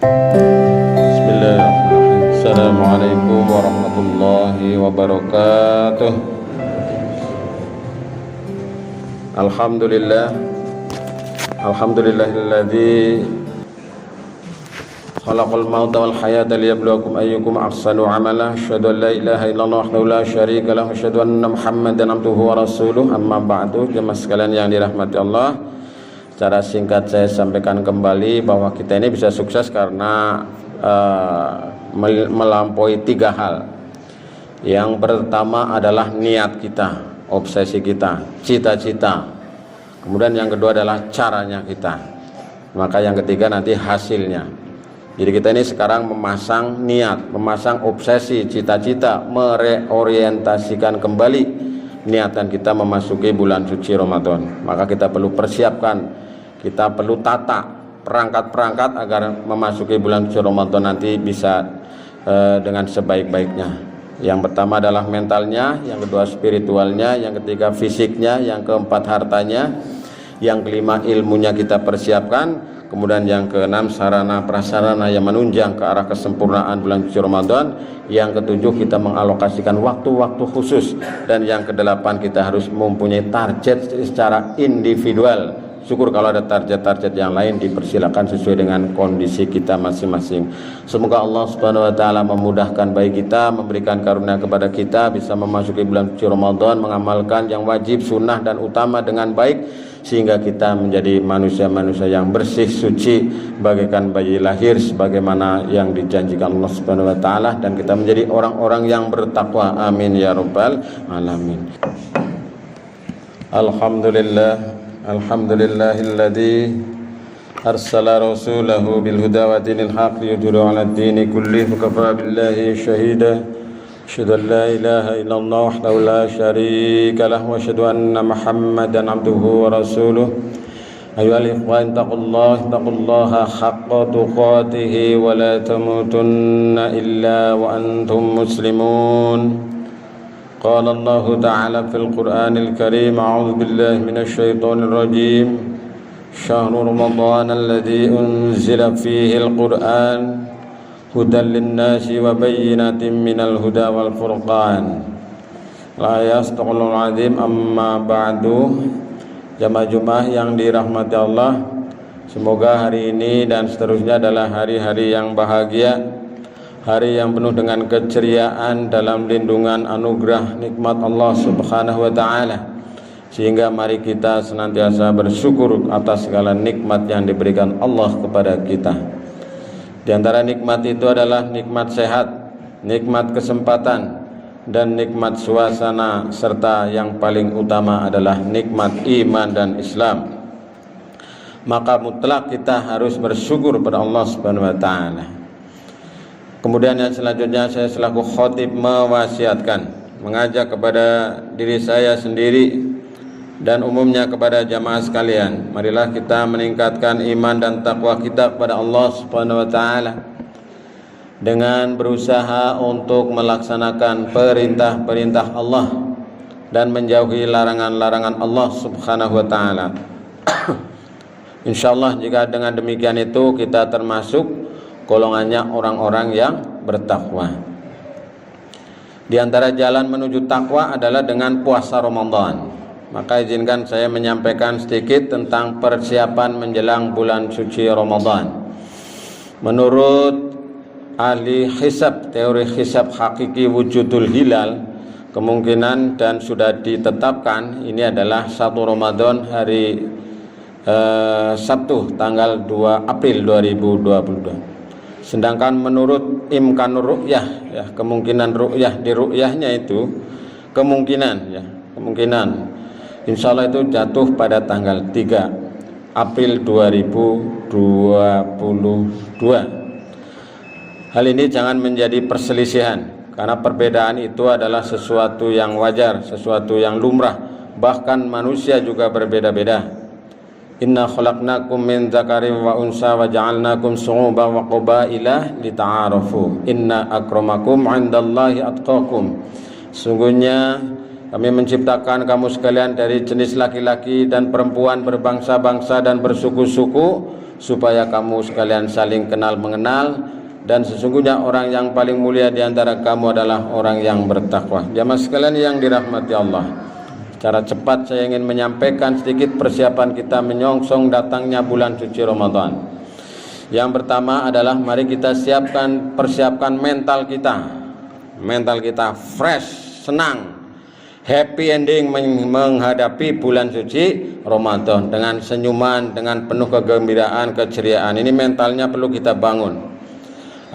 Bismillahirrahmanirrahim. Assalamualaikum warahmatullahi wabarakatuh. Alhamdulillah. Alhamdulillahilladzi khalaqal mauta wal hayata liyabluwakum ayyukum ahsanu amala. Asyhadu an la ilaha illallah wahdahu la syarika lahu wa asyhadu anna Muhammadan abduhu wa rasuluh. Amma ba'du. Jemaah sekalian yang dirahmati Allah, secara singkat saya sampaikan kembali bahwa kita ini bisa sukses karena melampaui 3 hal. Yang pertama adalah niat kita, obsesi kita, cita-cita. Kemudian yang kedua adalah caranya kita. Maka yang ketiga nanti hasilnya. Jadi kita ini sekarang memasang niat, memasang obsesi, cita-cita, mereorientasikan kembali niatan kita memasuki bulan suci Ramadan. Maka kita perlu persiapkan, kita perlu tata perangkat-perangkat agar memasuki bulan suci Ramadan nanti bisa dengan sebaik-baiknya. Yang pertama adalah mentalnya, yang kedua spiritualnya, yang ketiga fisiknya, yang keempat hartanya, yang kelima ilmunya kita persiapkan, kemudian yang keenam sarana prasarana yang menunjang ke arah kesempurnaan bulan suci Ramadan, yang ketujuh kita mengalokasikan waktu-waktu khusus, dan yang kedelapan kita harus mempunyai target secara individual. Syukur kalau ada target-target yang lain, dipersilakan sesuai dengan kondisi kita masing-masing. Semoga Allah Subhanahu wa taala memudahkan bagi kita, memberikan karunia kepada kita bisa memasuki bulan suci Ramadan, mengamalkan yang wajib, sunnah dan utama dengan baik, sehingga kita menjadi manusia-manusia yang bersih, suci, bagaikan bayi lahir sebagaimana yang dijanjikan Allah Subhanahu wa taala, dan kita menjadi orang-orang yang bertakwa. Amin ya rabbal alamin. Alhamdulillah. Alhamdulillahilladzi arsala rasulahu bil huda wa dinil haqq liyudhhirahu 'alad dini kullihi wa kafaa billahi shahida. Asyhadu an la ilaha illallah wahdahu la syarika lahu wa asyhadu anna Muhammadan abduhu wa rasuluh. Ayyuhal ikhwan taqullaha haqqa tuqatih wa la tamutunna illa wa antum muslimun. قال الله تعالى في القرآن الكريم أعوذ بالله من الشيطان الرجيم شهر رمضان الذي أنزل فيه القرآن هدى للناس وبينات من الهدى والفرقان لا يستغل العظيم أما بعد. Jamaah-jamaah yang dirahmati Allah, semoga hari ini dan seterusnya adalah hari-hari yang bahagia, hari yang penuh dengan keceriaan dalam lindungan anugerah nikmat Allah Subhanahu wa taala, sehingga mari kita senantiasa bersyukur atas segala nikmat yang diberikan Allah kepada kita. Di antara nikmat itu adalah nikmat sehat, nikmat kesempatan, dan nikmat suasana, serta yang paling utama adalah nikmat iman dan Islam. Maka mutlak kita harus bersyukur pada Allah Subhanahu wa taala. Kemudian yang selanjutnya saya selaku khatib mewasiatkan, mengajak kepada diri saya sendiri dan umumnya kepada jamaah sekalian, marilah kita meningkatkan iman dan takwa kita kepada Allah Subhanahu wa taala dengan berusaha untuk melaksanakan perintah-perintah Allah dan menjauhi larangan-larangan Allah Subhanahu wa taala. Insyaallah jika dengan demikian itu kita termasuk golongannya orang-orang yang bertakwa. Di antara jalan menuju takwa adalah dengan puasa Ramadan. Maka izinkan saya menyampaikan sedikit tentang persiapan menjelang bulan suci Ramadan. Menurut ahli hisab, teori hisab hakiki wujudul hilal, kemungkinan dan sudah ditetapkan ini adalah 1 Ramadan hari Sabtu tanggal 2 April 2022. Sedangkan menurut imkanur ru'yah, ya, kemungkinan ru'yah di ru'yahnya itu kemungkinan insya Allah itu jatuh pada tanggal 3 April 2022. Hal ini jangan menjadi perselisihan, karena perbedaan itu adalah sesuatu yang wajar, sesuatu yang lumrah. Bahkan manusia juga berbeda-beda. Inna khalaqnakum min dzakarin wa unsa wa ja'alnakum syu'uban wa qabaila lita'arafu. Inna akramakum 'indallahi atqakum. Sungguhnya kami menciptakan kamu sekalian dari jenis laki-laki dan perempuan, berbangsa-bangsa dan bersuku-suku, supaya kamu sekalian saling kenal mengenal, dan sesungguhnya orang yang paling mulia di antara kamu adalah orang yang bertakwa. Jamaah sekalian yang dirahmati Allah, secara cepat saya ingin menyampaikan sedikit persiapan kita menyongsong datangnya bulan suci Ramadan. Yang pertama adalah mari kita persiapkan mental kita fresh, senang, happy ending menghadapi bulan suci Ramadan dengan senyuman, dengan penuh kegembiraan, keceriaan. Ini mentalnya perlu kita bangun.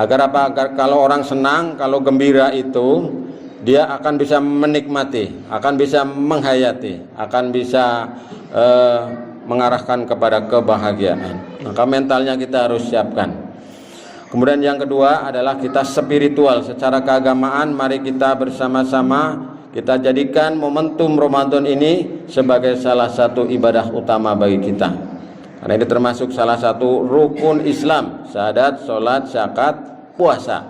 Agar apa? Agar kalau orang senang, kalau gembira itu dia akan bisa menikmati, akan bisa menghayati, akan bisa mengarahkan kepada kebahagiaan. Maka mentalnya kita harus siapkan. Kemudian yang kedua adalah kita spiritual, secara keagamaan. Mari kita bersama-sama kita jadikan momentum Ramadan ini sebagai salah satu ibadah utama bagi kita. Karena ini termasuk salah satu rukun Islam, syahadat, sholat, zakat, puasa.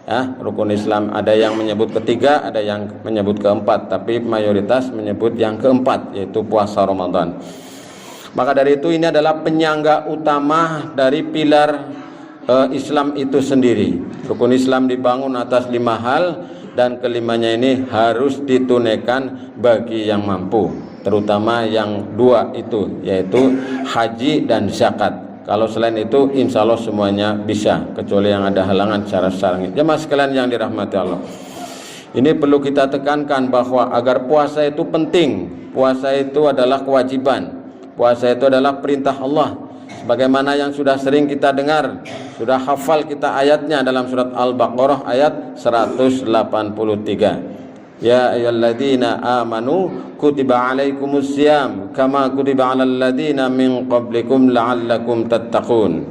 Ya, rukun Islam ada yang menyebut ketiga, ada yang menyebut keempat, tapi mayoritas menyebut yang keempat, yaitu puasa Ramadan. Maka dari itu ini adalah penyangga utama dari pilar Islam itu sendiri. Rukun Islam dibangun atas 5 hal, dan kelimanya ini harus ditunaikan bagi yang mampu, terutama yang 2 itu, yaitu haji dan zakat. Kalau selain itu insya Allah semuanya bisa, kecuali yang ada halangan secara syar'i. Jemaah sekalian yang dirahmati Allah, ini perlu kita tekankan bahwa agar puasa itu penting, puasa itu adalah kewajiban, puasa itu adalah perintah Allah. Sebagaimana yang sudah sering kita dengar, sudah hafal kita ayatnya dalam surat Al-Baqarah ayat 183. Ya ayyuhalladzina amanu kutiba alaikumusiyam kama kutiba alal ladzina min qablikum la'allakum tattaqun.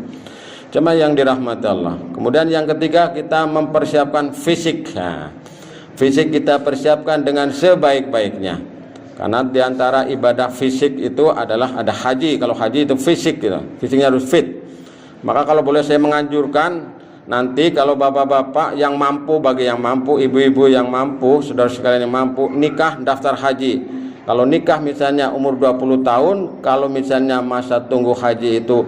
Jemaah yang dirahmati Allah. Kemudian yang ketiga, kita mempersiapkan fisik. Nah, fisik kita persiapkan dengan sebaik-baiknya. Karena diantara ibadah fisik itu adalah ada haji. Kalau haji itu fisik gitu, fisiknya harus fit. Maka kalau boleh saya menganjurkan, nanti kalau bapak-bapak yang mampu, bagi yang mampu, ibu-ibu yang mampu, saudara sekalian yang mampu, nikah daftar haji. Kalau nikah misalnya umur 20 tahun, kalau misalnya masa tunggu haji itu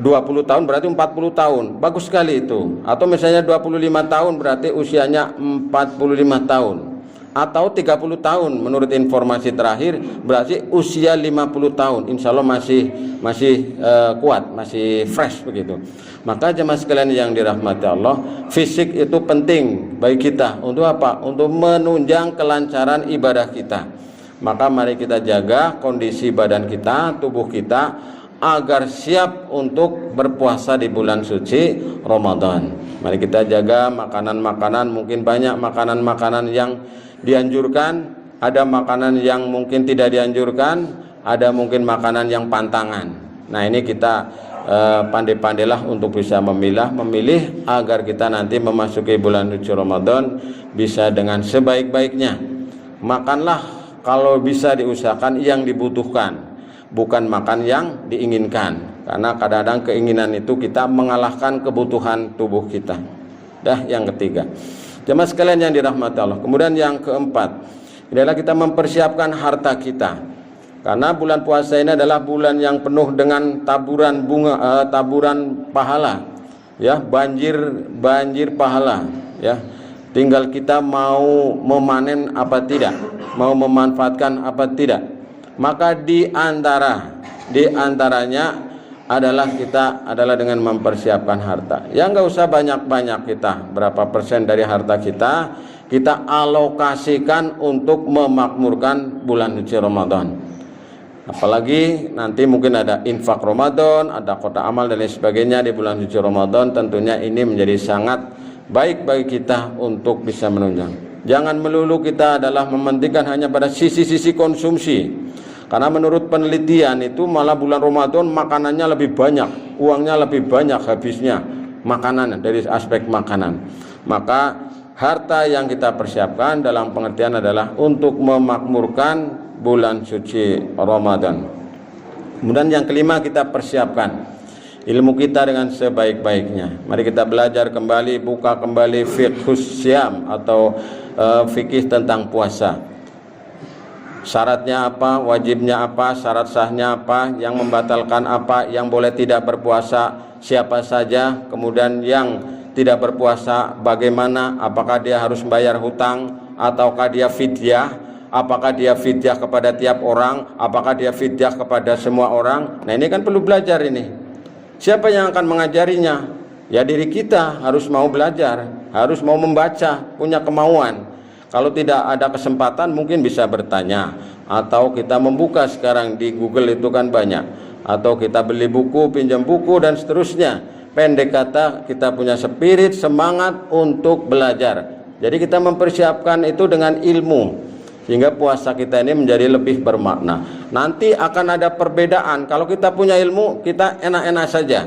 20 tahun, berarti 40 tahun. Bagus sekali itu. Atau misalnya 25 tahun, berarti usianya 45 tahun. Atau 30 tahun menurut informasi terakhir, berarti usia 50 tahun. Insya Allah masih kuat, masih fresh begitu. Maka jemaah sekalian yang dirahmati Allah, fisik itu penting bagi kita. Untuk apa? Untuk menunjang kelancaran ibadah kita. Maka mari kita jaga kondisi badan kita, tubuh kita, agar siap untuk berpuasa di bulan suci Ramadan. Mari kita jaga makanan-makanan, mungkin banyak makanan-makanan yang dianjurkan, ada makanan yang mungkin tidak dianjurkan, ada mungkin makanan yang pantangan. Nah, ini kita pandai-pandailah untuk bisa memilih agar kita nanti memasuki bulan suci Ramadan bisa dengan sebaik-baiknya. Makanlah kalau bisa diusahakan yang dibutuhkan, bukan makan yang diinginkan. Karena kadang-kadang keinginan itu kita mengalahkan kebutuhan tubuh kita. Dah yang ketiga. Jemaah sekalian yang dirahmati Allah. Kemudian yang keempat adalah kita mempersiapkan harta kita. Karena bulan puasa ini adalah bulan yang penuh dengan taburan bunga, taburan pahala, ya, banjir pahala, ya. Tinggal kita mau memanen apa tidak, mau memanfaatkan apa tidak. Maka di antaranya adalah dengan mempersiapkan harta. Ya nggak usah banyak-banyak, kita berapa persen dari harta kita alokasikan untuk memakmurkan bulan suci Ramadan. Apalagi nanti mungkin ada infak Ramadan, ada kotak amal dan lain sebagainya di bulan suci Ramadan. Tentunya ini menjadi sangat baik bagi kita untuk bisa menunjang. Jangan melulu kita adalah mementingkan hanya pada sisi-sisi konsumsi. Karena menurut penelitian itu malah bulan Ramadan makanannya lebih banyak, uangnya lebih banyak habisnya makanan, dari aspek makanan. Maka harta yang kita persiapkan dalam pengertian adalah untuk memakmurkan bulan suci Ramadan. Kemudian yang kelima, kita persiapkan ilmu kita dengan sebaik-baiknya. Mari kita belajar kembali, buka kembali fiqhus syam atau fikih tentang puasa. Syaratnya apa, wajibnya apa, syarat sahnya apa, yang membatalkan apa, yang boleh tidak berpuasa siapa saja, kemudian yang tidak berpuasa bagaimana, apakah dia harus membayar hutang ataukah dia fidyah, apakah dia fidyah kepada tiap orang, apakah dia fidyah kepada semua orang. Nah ini kan perlu belajar ini. Siapa yang akan mengajarinya? Ya diri kita harus mau belajar, harus mau membaca, punya kemauan. Kalau tidak ada kesempatan mungkin bisa bertanya, atau kita membuka sekarang di Google itu kan banyak, atau kita beli buku, pinjam buku dan seterusnya. Pendek kata, kita punya spirit, semangat untuk belajar. Jadi kita mempersiapkan itu dengan ilmu, sehingga puasa kita ini menjadi lebih bermakna. Nanti akan ada perbedaan. Kalau kita punya ilmu, kita enak-enak saja.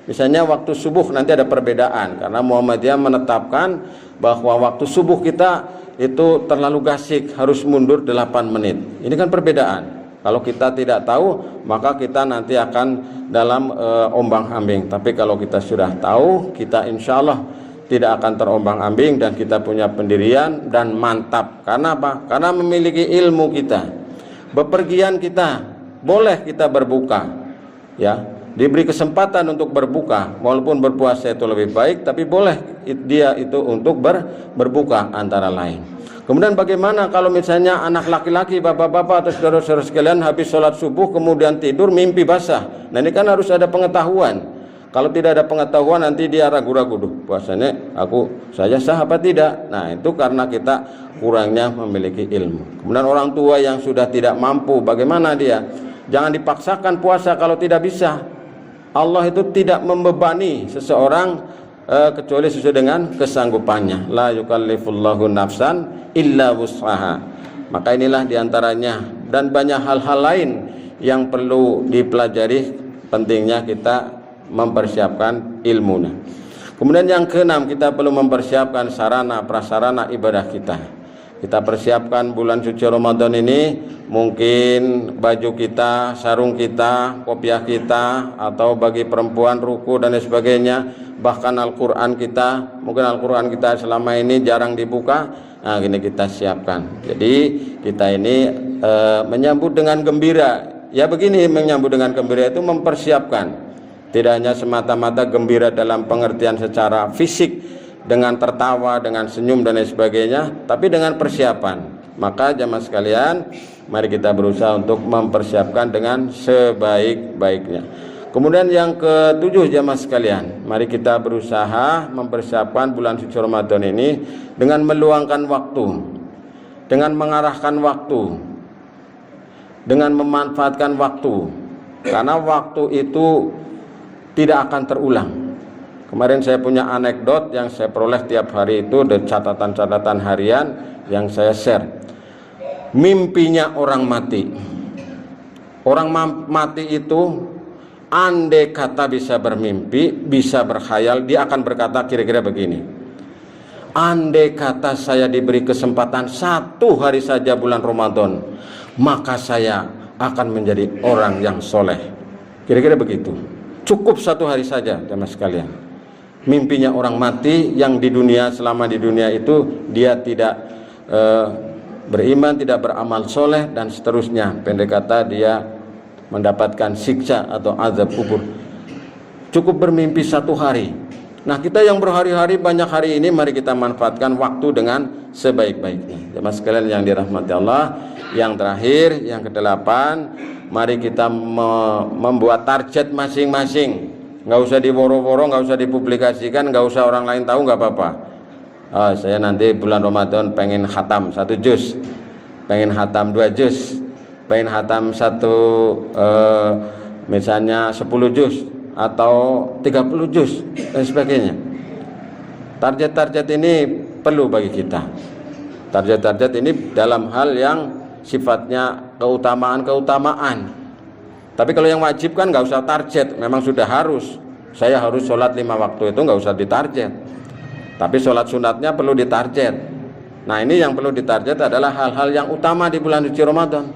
Misalnya waktu subuh nanti ada perbedaan, karena Muhammadiyah menetapkan bahwa waktu subuh kita itu terlalu gasik, harus mundur 8 menit. Ini kan perbedaan. Kalau kita tidak tahu, maka kita nanti akan dalam ombang-ambing. Tapi kalau kita sudah tahu, kita insya Allah tidak akan terombang-ambing dan kita punya pendirian dan mantap. Karena apa? Karena memiliki ilmu kita. Bepergian kita, boleh kita berbuka, ya, diberi kesempatan untuk berbuka, walaupun berpuasa itu lebih baik, tapi boleh dia itu untuk berbuka antara lain. Kemudian bagaimana kalau misalnya anak laki-laki, bapak-bapak atau saudara-saudara sekalian habis sholat subuh kemudian tidur mimpi basah? Nah ini kan harus ada pengetahuan. Kalau tidak ada pengetahuan nanti dia ragu-ragu, duh puasanya saya sah apa tidak? Nah itu karena kita kurangnya memiliki ilmu. Kemudian orang tua yang sudah tidak mampu, bagaimana dia? Jangan dipaksakan puasa kalau tidak bisa. Allah itu tidak membebani seseorang kecuali sesuai dengan kesanggupannya. La yukallifullahu nafsan illa wus'aha. Maka inilah diantaranya, dan banyak hal-hal lain yang perlu dipelajari. Pentingnya kita mempersiapkan ilmunya. Kemudian yang keenam, kita perlu mempersiapkan sarana prasarana ibadah kita. Kita persiapkan bulan suci Ramadan ini, mungkin baju kita, sarung kita, kopiah kita, atau bagi perempuan ruku dan sebagainya. Bahkan Al-Quran kita, mungkin Al-Quran kita selama ini jarang dibuka. Nah gini kita siapkan. Jadi kita ini menyambut dengan gembira. Ya begini, menyambut dengan gembira itu mempersiapkan. Tidak hanya semata-mata gembira dalam pengertian secara fisik, dengan tertawa, dengan senyum dan lain sebagainya, tapi dengan persiapan. Maka jamaah sekalian, mari kita berusaha untuk mempersiapkan dengan sebaik-baiknya. Kemudian yang ketujuh jamaah sekalian, mari kita berusaha mempersiapkan bulan suci Ramadan ini dengan meluangkan waktu, dengan mengarahkan waktu, dengan memanfaatkan waktu, karena waktu itu tidak akan terulang. Kemarin saya punya anekdot yang saya peroleh tiap hari itu, ada catatan-catatan harian yang saya share. Mimpinya orang mati. Orang mati itu andai kata bisa bermimpi, bisa berkhayal, dia akan berkata kira-kira begini. Andai kata saya diberi kesempatan 1 hari saja bulan Ramadan, maka saya akan menjadi orang yang soleh. Kira-kira begitu. Cukup 1 hari saja teman sekalian. Mimpinya orang mati yang di dunia, selama di dunia itu dia tidak beriman, tidak beramal soleh dan seterusnya. Pendek kata dia mendapatkan siksa atau azab kubur. Cukup bermimpi 1 hari. Nah kita yang berhari-hari, banyak hari ini, mari kita manfaatkan waktu dengan sebaik-baiknya. Jemaah sekalian yang dirahmati Allah, yang terakhir, yang ke-8, mari kita membuat target masing-masing. Nggak usah diworo-woro, nggak usah dipublikasikan, nggak usah orang lain tahu, nggak apa-apa. Saya nanti bulan Ramadan pengen khatam 1 juz, pengen khatam 2 juz, pengen khatam misalnya 10 juz atau 30 juz dan sebagainya. Target-target ini perlu bagi kita. Target-target ini dalam hal yang sifatnya keutamaan. Tapi kalau yang wajib kan nggak usah target, memang sudah harus. Saya harus sholat 5 waktu itu nggak usah ditarget. Tapi sholat sunatnya perlu ditarget. Nah ini yang perlu ditarget adalah hal-hal yang utama di bulan suci Ramadan.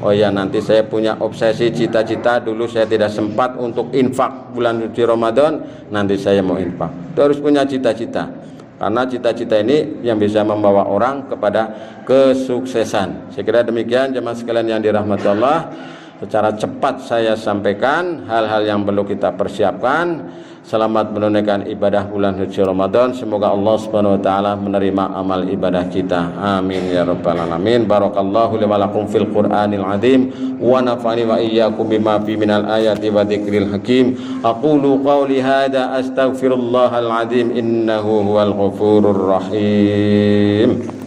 Oh ya, nanti saya punya obsesi cita-cita, dulu saya tidak sempat untuk infak bulan suci Ramadan, nanti saya mau infak. Itu harus punya cita-cita. karena cita-cita ini yang bisa membawa orang kepada kesuksesan. Saya kira demikian jemaah sekalian yang dirahmati Allah. Secara cepat saya sampaikan hal-hal yang perlu kita persiapkan. Selamat menunaikan ibadah bulan suci Ramadan. Semoga Allah Subhanahu wa taala menerima amal ibadah kita. Amin ya rabbal alamin. Barakallahu li wa lakum fil Qur'anil azim wa nafa'ani wa iyyakum bima fi minal ayati wa dzikril hakim. Aqulu qawli hadza astaghfirullahal azim innahu huwal ghafurur rahim.